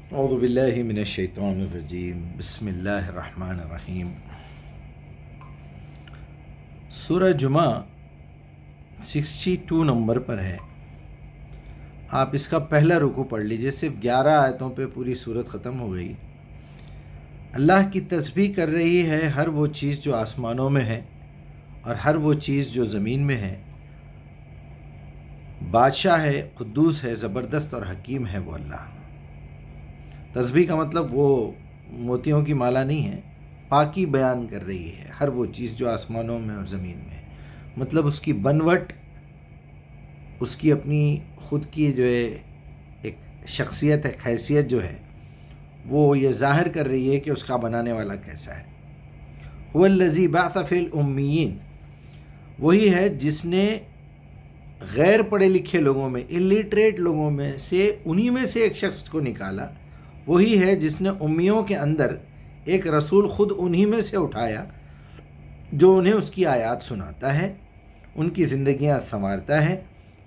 اعوذ باللہ من الشیطان الرجیم، بسم اللہ الرحمن الرحیم۔ سورہ جمعہ 62 نمبر پر ہے۔ آپ اس کا پہلا رکوع پڑھ لیجئے، صرف 11 آیتوں پہ پوری سورت ختم ہو گئی۔ اللہ کی تسبیح کر رہی ہے ہر وہ چیز جو آسمانوں میں ہے اور ہر وہ چیز جو زمین میں ہے۔ بادشاہ ہے، قدوس ہے، زبردست اور حکیم ہے وہ اللہ۔ تسبیح کا مطلب وہ موتیوں کی مالا نہیں ہے، پاکی بیان کر رہی ہے ہر وہ چیز جو آسمانوں میں اور زمین میں ہے۔ مطلب اس کی بنوٹ، اس کی اپنی خود کی جو ہے ایک شخصیت ہے، حیثیت جو ہے، وہ یہ ظاہر کر رہی ہے کہ اس کا بنانے والا کیسا ہے۔ هو الذی بعث فی الامیین، وہی ہے جس نے غیر پڑھے لکھے لوگوں میں، الٹریٹ لوگوں میں سے، انہی میں سے ایک شخص کو نکالا۔ وہی ہے جس نے امیوں کے اندر ایک رسول خود انہی میں سے اٹھایا جو انہیں اس کی آیات سناتا ہے، ان کی زندگیاں سنوارتا ہے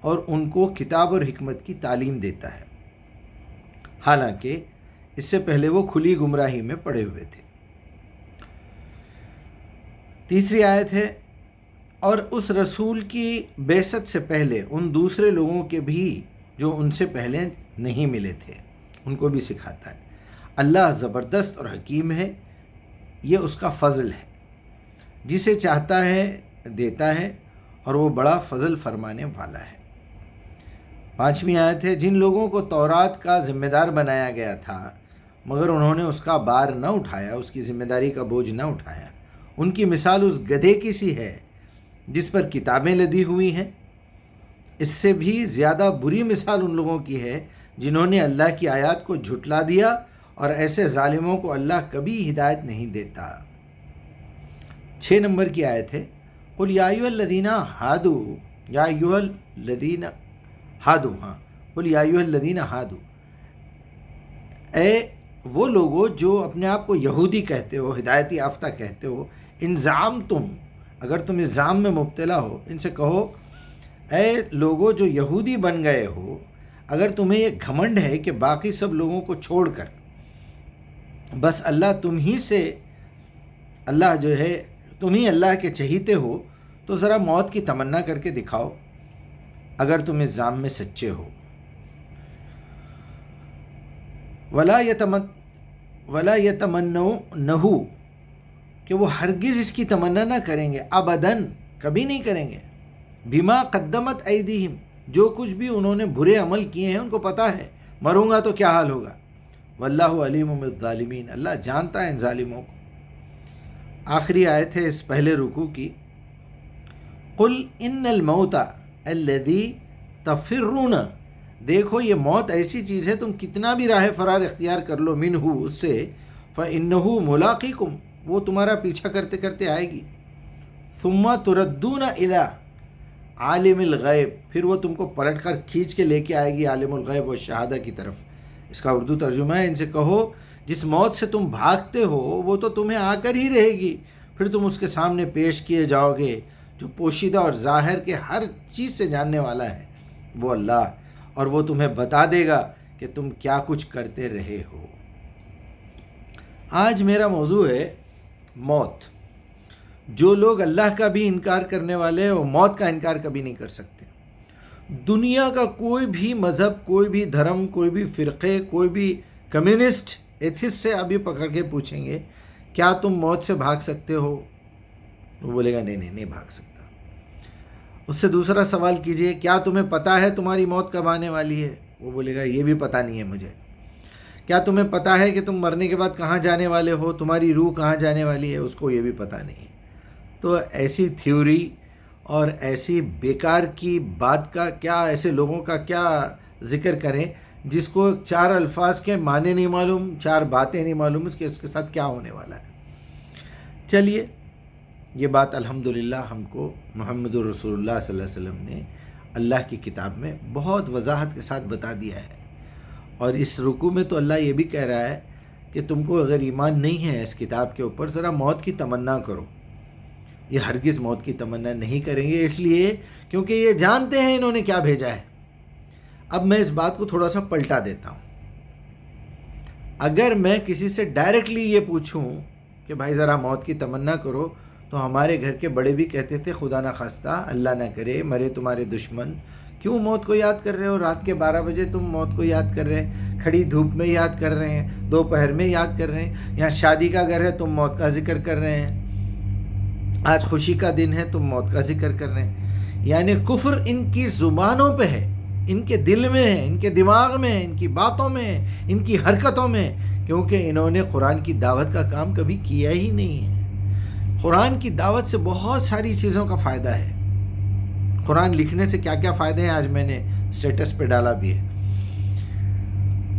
اور ان کو کتاب اور حکمت کی تعلیم دیتا ہے، حالانکہ اس سے پہلے وہ کھلی گمراہی میں پڑے ہوئے تھے۔ تیسری آیت ہے، اور اس رسول کی بعثت سے پہلے ان دوسرے لوگوں کے بھی جو ان سے پہلے نہیں ملے تھے، ان کو بھی سکھاتا ہے۔ اللہ زبردست اور حکیم ہے، یہ اس کا فضل ہے، جسے چاہتا ہے دیتا ہے اور وہ بڑا فضل فرمانے والا ہے۔ پانچویں آیت ہے، جن لوگوں کو تورات کا ذمہ دار بنایا گیا تھا مگر انہوں نے اس کا بار نہ اٹھایا، اس کی ذمہ داری کا بوجھ نہ اٹھایا، ان کی مثال اس گدھے کی سی ہے جس پر کتابیں لدی ہوئی ہیں۔ اس سے بھی زیادہ بری مثال ان لوگوں کی ہے جنہوں نے اللہ کی آیات کو جھٹلا دیا، اور ایسے ظالموں کو اللہ کبھی ہدایت نہیں دیتا۔ 6 نمبر کی آیت ہے، قل یا ایھا الذین ہادوا، یا ایھا الذین ہادوا، قل یا ایھا الذین ہادوا، اے وہ لوگوں جو اپنے آپ کو یہودی کہتے ہو، ہدایت یافتہ کہتے ہو، ان زعمتم، اگر تم اس زعم میں مبتلا ہو، ان سے کہو اے لوگوں جو یہودی بن گئے ہو، اگر تمہیں یہ گھمنڈ ہے کہ باقی سب لوگوں کو چھوڑ کر بس اللہ تم ہی سے، اللہ جو ہے تم ہی اللہ کے چہیتے ہو، تو ذرا موت کی تمنا کر کے دکھاؤ اگر تم اس زام میں سچے ہو۔ ولا یتمنونہ، کہ وہ ہرگز اس کی تمنا نہ کریں گے، ابداً، کبھی نہیں کریں گے، بما قدمت ایدیہم، جو کچھ بھی انہوں نے برے عمل کیے ہیں ان کو پتہ ہے مروں گا تو کیا حال ہوگا۔ واللہ علیم بالظالمین، اللہ جانتا ہے ان ظالموں کو۔ آخری آیت ہے اس پہلے رکوع کی، قل ان الموت الذی تفرون، دیکھو یہ موت ایسی چیز ہے تم کتنا بھی راہ فرار اختیار کر لو، منہ، اس سے، فإنہ ملاقیکم، وہ تمہارا پیچھا کرتے کرتے آئے گی، ثم تردون الی عالم الغیب، پھر وہ تم کو پلٹ کر کھینچ کے لے کے آئے گی عالم الغیب و شہادہ کی طرف۔ اس کا اردو ترجمہ ہے، ان سے کہو جس موت سے تم بھاگتے ہو وہ تو تمہیں آ کر ہی رہے گی، پھر تم اس کے سامنے پیش کیے جاؤ گے، جو پوشیدہ اور ظاہر کے ہر چیز سے جاننے والا ہے وہ اللہ، اور وہ تمہیں بتا دے گا کہ تم کیا کچھ کرتے رہے ہو۔ آج میرا موضوع ہے موت۔ جو لوگ اللہ کا بھی انکار کرنے والے ہیں وہ موت کا انکار کبھی نہیں کر سکتے۔ دنیا کا کوئی بھی مذہب، کوئی بھی دھرم، کوئی بھی فرقے، کوئی بھی کمیونسٹ، ایتھسٹ سے ابھی پکڑ کے پوچھیں گے کیا تم موت سے بھاگ سکتے ہو، وہ بولے گا نہیں بھاگ سکتا۔ اس سے دوسرا سوال کیجئے کیا تمہیں پتہ ہے تمہاری موت کب آنے والی ہے، وہ بولے گا یہ بھی پتہ نہیں ہے مجھے۔ کیا تمہیں پتہ ہے کہ تم مرنے کے بعد کہاں جانے والے ہو، تمہاری روح کہاں جانے والی ہے، اس کو یہ بھی پتہ نہیں۔ تو ایسی تھیوری اور ایسی بیکار کی بات کا کیا، ایسے لوگوں کا کیا ذکر کریں جس کو 4 الفاظ کے معنی نہیں معلوم، 4 باتیں نہیں معلوم اس کے ساتھ کیا ہونے والا ہے۔ چلیے، یہ بات الحمدللہ ہم کو محمد رسول اللہ صلی اللہ علیہ وسلم نے اللہ کی کتاب میں بہت وضاحت کے ساتھ بتا دیا ہے، اور اس رکوع میں تو اللہ یہ بھی کہہ رہا ہے کہ تم کو اگر ایمان نہیں ہے اس کتاب کے اوپر، ذرا موت کی تمنا کرو۔ یہ ہرگز موت کی تمنا نہیں کریں گے، اس لیے کیونکہ یہ جانتے ہیں انہوں نے کیا بھیجا ہے۔ اب میں اس بات کو تھوڑا سا پلٹا دیتا ہوں۔ اگر میں کسی سے ڈائریکٹلی یہ پوچھوں کہ بھائی ذرا موت کی تمنا کرو، تو ہمارے گھر کے بڑے بھی کہتے تھے خدا نہ خواستہ، اللہ نہ کرے مرے تمہارے دشمن، کیوں موت کو یاد کر رہے ہو؟ رات کے 12 بجے تم موت کو یاد کر رہے ہیں، کھڑی دھوپ میں یاد کر رہے ہیں، دوپہر میں یاد کر رہے ہیں، یہاں شادی کا گھر ہے تم موت کا ذکر کر رہے ہیں، آج خوشی کا دن ہے تم موت کا ذکر کر رہے ہیں۔ یعنی کفر ان کی زبانوں پہ ہے، ان کے دل میں ہے، ان کے دماغ میں ہے، ان کی باتوں میں ہے، ان کی حرکتوں میں ہے، کیونکہ انہوں نے قرآن کی دعوت کا کام کبھی کیا ہی نہیں ہے۔ قرآن کی دعوت سے بہت ساری چیزوں کا فائدہ ہے۔ قرآن لکھنے سے کیا کیا فائدے ہیں آج میں نے اسٹیٹس پہ ڈالا بھی ہے۔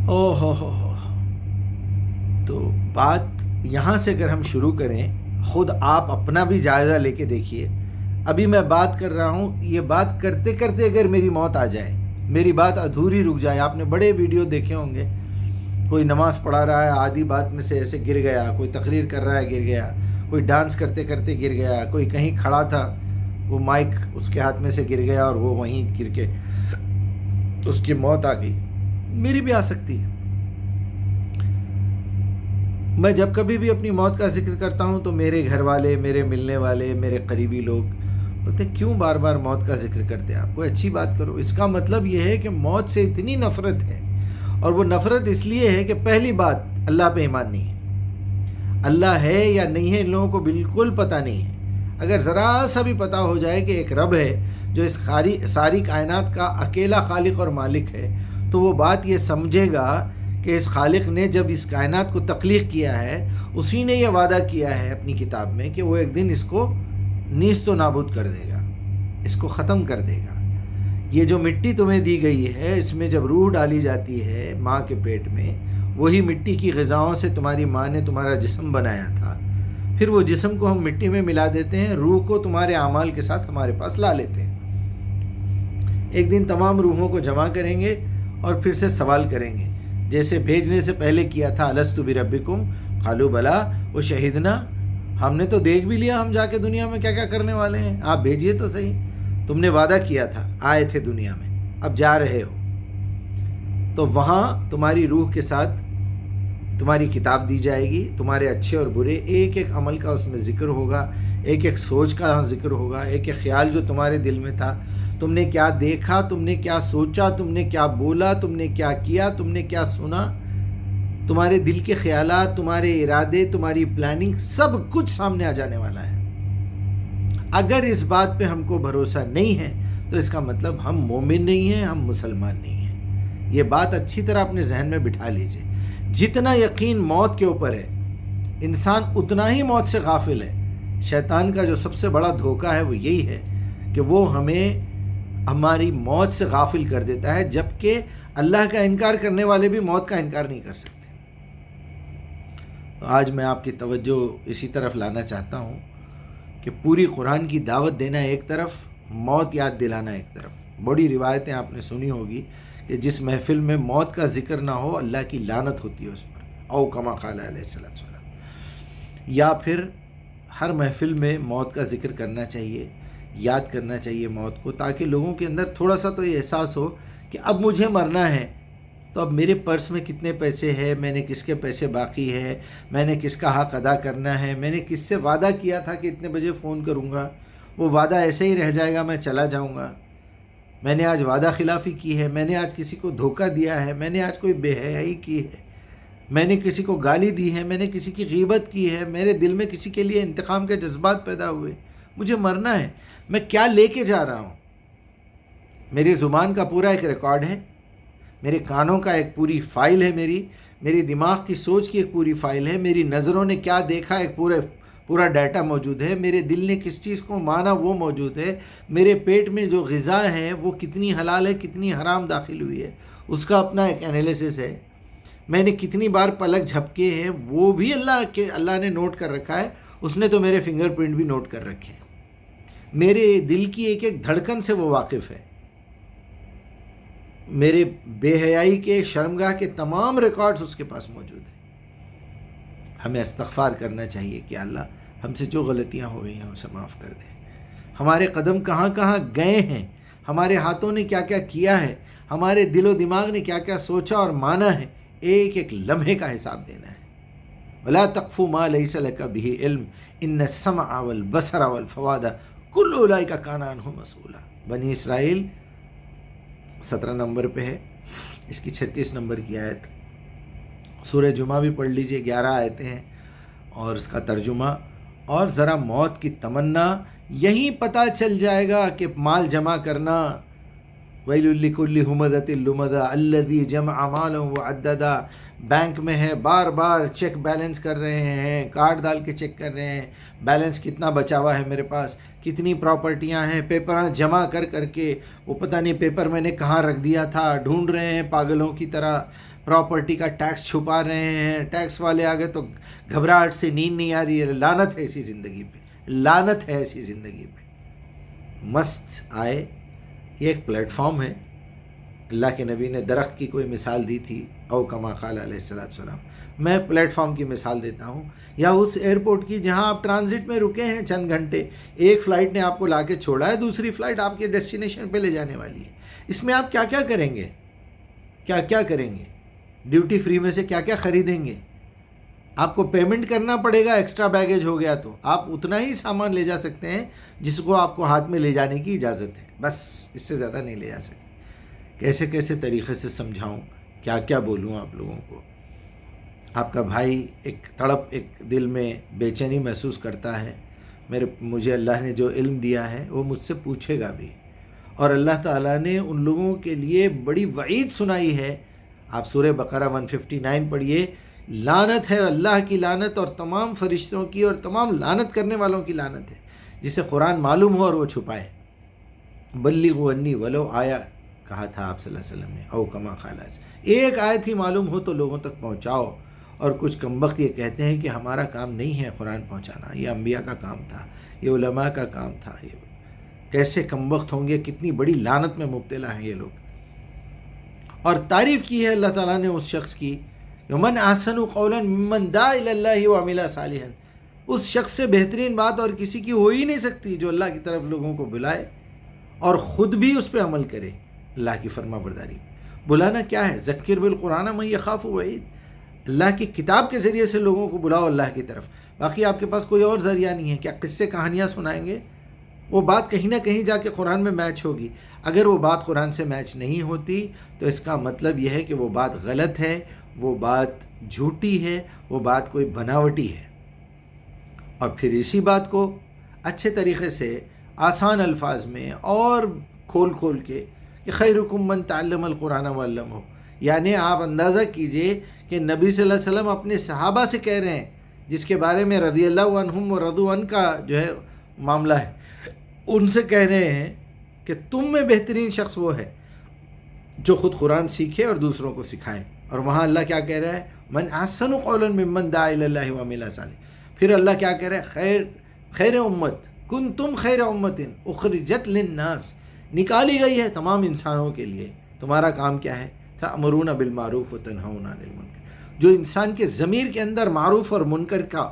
ہو تو بات یہاں سے اگر ہم شروع کریں، خود آپ اپنا بھی جائزہ لے کے دیکھیے۔ ابھی میں بات کر رہا ہوں، یہ بات کرتے کرتے اگر میری موت آ جائے، میری بات ادھوری رک جائے، آپ نے بڑے ویڈیو دیکھے ہوں گے، کوئی نماز پڑھا رہا ہے آدھی بات میں سے ایسے گر گیا، کوئی تقریر کر رہا ہے گر گیا، کوئی ڈانس کرتے کرتے گر گیا، کوئی کہیں کھڑا تھا وہ مائک اس کے ہاتھ میں سے گر گیا اور وہ وہیں گر کے اس کی موت آ گئی۔ میری بھی آ سکتی ہے۔ میں جب کبھی بھی اپنی موت کا ذکر کرتا ہوں تو میرے گھر والے، میرے ملنے والے، میرے قریبی لوگ بولتے ہیں کیوں بار بار موت کا ذکر کرتے ہیں آپ؟ کوئی اچھی بات کرو۔ اس کا مطلب یہ ہے کہ موت سے اتنی نفرت ہے، اور وہ نفرت اس لیے ہے کہ پہلی بات اللہ پہ ایمان نہیں ہے۔ اللہ ہے یا نہیں ہے ان لوگوں کو بالکل پتہ نہیں ہے۔ اگر ذرا سا بھی پتہ ہو جائے کہ ایک رب ہے جو اس ساری کائنات کا اکیلا خالق اور مالک ہے، تو وہ بات یہ سمجھے گا کہ اس خالق نے جب اس کائنات کو تخلیق کیا ہے، اسی نے یہ وعدہ کیا ہے اپنی کتاب میں کہ وہ ایک دن اس کو نیست و نابود کر دے گا، اس کو ختم کر دے گا۔ یہ جو مٹی تمہیں دی گئی ہے، اس میں جب روح ڈالی جاتی ہے ماں کے پیٹ میں، وہی مٹی کی غذاؤں سے تمہاری ماں نے تمہارا جسم بنایا تھا، پھر وہ جسم کو ہم مٹی میں ملا دیتے ہیں، روح کو تمہارے اعمال کے ساتھ ہمارے پاس لا لیتے ہیں۔ ایک دن تمام روحوں کو جمع کریں گے اور پھر سے سوال کریں گے، جیسے بھیجنے سے پہلے کیا تھا، الستُ بربکم قالوا بلی وشہدنا، ہم نے تو دیکھ بھی لیا ہم جا کے دنیا میں کیا کیا کرنے والے ہیں، آپ بھیجیے تو صحیح، تم نے وعدہ کیا تھا، آئے تھے دنیا میں، اب جا رہے ہو۔ تو وہاں تمہاری روح کے ساتھ تمہاری کتاب دی جائے گی، تمہارے اچھے اور برے ایک ایک عمل کا اس میں ذکر ہوگا، ایک ایک سوچ کا ذکر ہوگا، ایک ایک خیال جو تمہارے دل میں تھا، تم نے کیا دیکھا، تم نے کیا سوچا، تم نے کیا بولا، تم نے کیا کیا، تم نے کیا سنا، تمہارے دل کے خیالات، تمہارے ارادے، تمہاری پلاننگ، سب کچھ سامنے آ جانے والا ہے۔ اگر اس بات پہ ہم کو بھروسہ نہیں ہے تو اس کا مطلب ہم مومن نہیں ہیں، ہم مسلمان نہیں ہیں۔ یہ بات اچھی طرح اپنے ذہن میں بٹھا لیجئے۔ جتنا یقین موت کے اوپر ہے، انسان اتنا ہی موت سے غافل ہے۔ شیطان کا جو سب سے بڑا دھوکہ ہے وہ یہی ہے کہ وہ ہمیں ہماری موت سے غافل کر دیتا ہے، جبکہ اللہ کا انکار کرنے والے بھی موت کا انکار نہیں کر سکتے۔ تو آج میں آپ کی توجہ اسی طرف لانا چاہتا ہوں کہ پوری قرآن کی دعوت دینا ایک طرف، موت یاد دلانا ایک طرف۔ بڑی روایتیں آپ نے سنی ہوگی کہ جس محفل میں موت کا ذکر نہ ہو اللہ کی لعنت ہوتی ہے اس پر، او کما قال علیہ السلام۔ یا پھر ہر محفل میں موت کا ذکر کرنا چاہیے، یاد کرنا چاہیے موت کو، تاکہ لوگوں کے اندر تھوڑا سا تو یہ احساس ہو کہ اب مجھے مرنا ہے، تو اب میرے پرس میں کتنے پیسے ہیں، میں نے کس کے پیسے باقی ہے، میں نے کس کا حق ادا کرنا ہے، میں نے کس سے وعدہ کیا تھا کہ اتنے بجے فون کروں گا، وہ وعدہ ایسے ہی رہ جائے گا، میں چلا جاؤں گا، میں نے آج وعدہ خلافی کی ہے، میں نے آج کسی کو دھوکہ دیا ہے، میں نے آج کوئی بے حیائی کی ہے، میں نے کسی کو گالی دی ہے، میں نے کسی کی غیبت کی ہے، میرے دل میں کسی کے لیے انتقام کے جذبات پیدا ہوئے، مجھے مرنا ہے، میں کیا لے کے جا رہا ہوں؟ میری زبان کا پورا ایک ریکارڈ ہے، میرے کانوں کا ایک پوری فائل ہے، میری دماغ کی سوچ کی ایک پوری فائل ہے، میری نظروں نے کیا دیکھا ایک پورا ڈیٹا موجود ہے، میرے دل نے کس چیز کو مانا وہ موجود ہے، میرے پیٹ میں جو غذا ہے وہ کتنی حلال ہے کتنی حرام داخل ہوئی ہے، اس کا اپنا ایک انالیسس ہے، میں نے کتنی بار پلک جھپکے ہیں وہ بھی اللہ نے نوٹ کر رکھا ہے، اس نے تو میرے فنگر پرنٹ بھی نوٹ کر رکھے ہیں، میرے دل کی ایک ایک دھڑکن سے وہ واقف ہے، میرے بے حیائی کے شرمگاہ کے تمام ریکارڈز اس کے پاس موجود ہیں۔ ہمیں استغفار کرنا چاہیے کہ اللہ ہم سے جو غلطیاں ہو رہی ہیں اسے معاف کر دے، ہمارے قدم کہاں کہاں گئے ہیں، ہمارے ہاتھوں نے کیا کیا کیا ہے، ہمارے دل و دماغ نے کیا کیا سوچا اور مانا ہے، ایک ایک لمحے کا حساب دینا ہے. ولا تقف ما ليس لك به علم ان السمع والبصر والفؤاد كل اولئك كان عنه مسؤولا. بنی اسرائیل 17 نمبر پہ ہے، اس کی 36 نمبر کی آیت. سورہ جمعہ بھی پڑھ لیجئے، 11 آیتیں ہیں اور اس کا ترجمہ. اور ذرا موت کی تمنا، یہیں پتہ چل جائے گا کہ مال جمع کرنا. ویل لکل ہمزۃ لمزہ الذی جمع مالا وعددا. بینک میں ہے، بار بار چیک بیلنس کر رہے ہیں، کارڈ ڈال کے چیک کر رہے ہیں بیلنس کتنا بچا ہوا ہے میرے پاس، کتنی پراپرٹیاں ہیں، پیپر جمع کر کر کے وہ پتہ نہیں پیپر میں نے کہاں رکھ دیا تھا، ڈھونڈ رہے ہیں پاگلوں کی طرح. پراپرٹی کا ٹیکس چھپا رہے ہیں، ٹیکس والے آگے تو گھبراہٹ سے نیند نہیں آ رہی ہے. لعنت ہے ایسی زندگی پہ، لعنت ہے ایسی زندگی پہ. مست آئے، یہ ایک پلیٹ فارم ہے. اللہ کے نبی نے درخت کی کوئی مثال دی تھی، او کما قال علیہ السلام. میں پلیٹ فارم کی مثال دیتا ہوں، یا اس ایئرپورٹ کی جہاں آپ ٹرانزٹ میں رکے ہیں چند گھنٹے. ایک فلائٹ نے آپ کو لا کے چھوڑا ہے، دوسری فلائٹ آپ کے ڈیسٹینیشن پہ لے جانے والی ہے. اس میں آپ کیا کیا کریں گے، کیا کیا کریں گے؟ ڈیوٹی فری میں سے کیا کیا خریدیں گے؟ آپ کو پیمنٹ کرنا پڑے گا. ایکسٹرا بیگیج ہو گیا تو آپ اتنا ہی سامان لے جا سکتے ہیں جس کو آپ کو ہاتھ میں لے جانے کی اجازت ہے، بس اس سے زیادہ نہیں لے جا سکتے. کیسے کیسے طریقے سے سمجھاؤں، کیا کیا بولوں آپ لوگوں کو. آپ کا بھائی ایک تڑپ، ایک دل میں بے چینی محسوس کرتا ہے. مجھے اللہ نے جو علم دیا ہے وہ مجھ سے پوچھے گا بھی. اور اللہ تعالیٰ نے ان لوگوں کے لیے بڑی وعید سنائی ہے. آپ سورہ بقرہ 159 پڑھیے. لعنت ہے، اللہ کی لعنت اور تمام فرشتوں کی اور تمام لعنت کرنے والوں کی لعنت ہے. جسے قرآن معلوم ہو اور وہ چھپائے. بلغوا انی ولو آیا کہا تھا آپ صلی اللہ علیہ وسلم نے، او کما قال. ایک آیت ہی معلوم ہو تو لوگوں تک پہنچاؤ. اور کچھ کمبخت یہ کہتے ہیں کہ ہمارا کام نہیں ہے قرآن پہنچانا، یہ انبیاء کا کام تھا، یہ علماء کا کام تھا. یہ کیسے کمبخت ہوں گے، کتنی بڑی لعنت میں مبتلا ہیں یہ لوگ. اور تعریف کی ہے اللہ تعالیٰ نے اس شخص کی، من احسن قولا ممن دعا الی اللہ وعمل صالحا. اس شخص سے بہترین بات اور کسی کی ہو ہی نہیں سکتی جو اللہ کی طرف لوگوں کو بلائے اور خود بھی اس پہ عمل کرے. اللہ کی فرما برداری. بلانا کیا ہے؟ ذکر بالقرآن من یخاف وعید. اللہ کی کتاب کے ذریعے سے لوگوں کو بلاؤ اللہ کی طرف. باقی آپ کے پاس کوئی اور ذریعہ نہیں ہے. کیا قصے کہانیاں سنائیں گے؟ وہ بات کہیں نہ کہیں جا کے قرآن میں میچ ہوگی. اگر وہ بات قرآن سے میچ نہیں ہوتی تو اس کا مطلب یہ ہے کہ وہ بات غلط ہے، وہ بات جھوٹی ہے، وہ بات کوئی بناوٹی ہے. اور پھر اسی بات کو اچھے طریقے سے آسان الفاظ میں اور کھول کھول کے کہ خیرکم من تعلم القرآن وعلمہ. یعنی آپ اندازہ کیجئے کہ نبی صلی اللہ علیہ وسلم اپنے صحابہ سے کہہ رہے ہیں، جس کے بارے میں رضی اللہ عنہم و رضوا عنہ کا جو ہے معاملہ ہے، ان سے کہہ رہے ہیں کہ تم میں بہترین شخص وہ ہے جو خود قرآن سیکھے اور دوسروں کو سکھائے. اور وہاں اللہ کیا کہہ رہا ہے؟ من احسن قولا ممن دعا الی اللہ وعمل صالحا. پھر اللہ کیا کہہ رہا ہے؟ خیر امت کنتم خیر امت اخرجت للناس. نکالی گئی ہے تمام انسانوں کے لیے. تمہارا کام کیا ہے؟ تأمرون بالمعروف وتنہون عن المنکر. جو انسان کے ضمیر کے اندر معروف اور منکر کا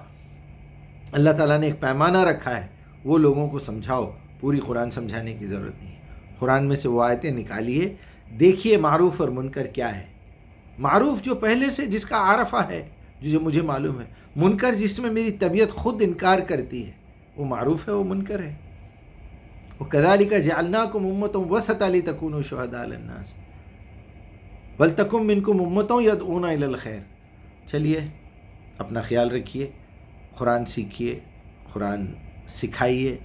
اللہ تعالیٰ نے ایک پیمانہ رکھا ہے، وہ لوگوں کو سمجھاؤ. پوری قرآن سمجھانے کی ضرورت نہیں ہے. قرآن میں سے وہ آیتیں نکالیے، دیکھیے معروف اور منکر کیا ہے. معروف جو پہلے سے جس کا عارفہ ہے، جو مجھے معلوم ہے. منکر جس میں میری طبیعت خود انکار کرتی ہے، وہ معروف ہے، وہ منکر ہے. وَكَذَلِكَ جَعَلْنَاكُمْ أُمَّةً وَسَطًا لِتَكُونُوا شُهَدَاءَ عَلَى النَّاسِ وَلْتَكُن مِّنكُمْ أُمَّةٌ يَدْعُونَ إِلَى الْخَيْرِ. چلیے اپنا خیال رکھیے، قرآن سیکھیے، قرآن سکھائیے،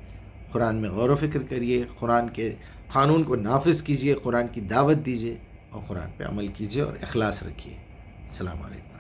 قرآن میں غور و فکر کریے، قرآن کے قانون کو نافذ کیجیے، قرآن کی دعوت دیجیے اور قرآن پہ عمل کیجیے اور اخلاص رکھیے. السلام علیکم.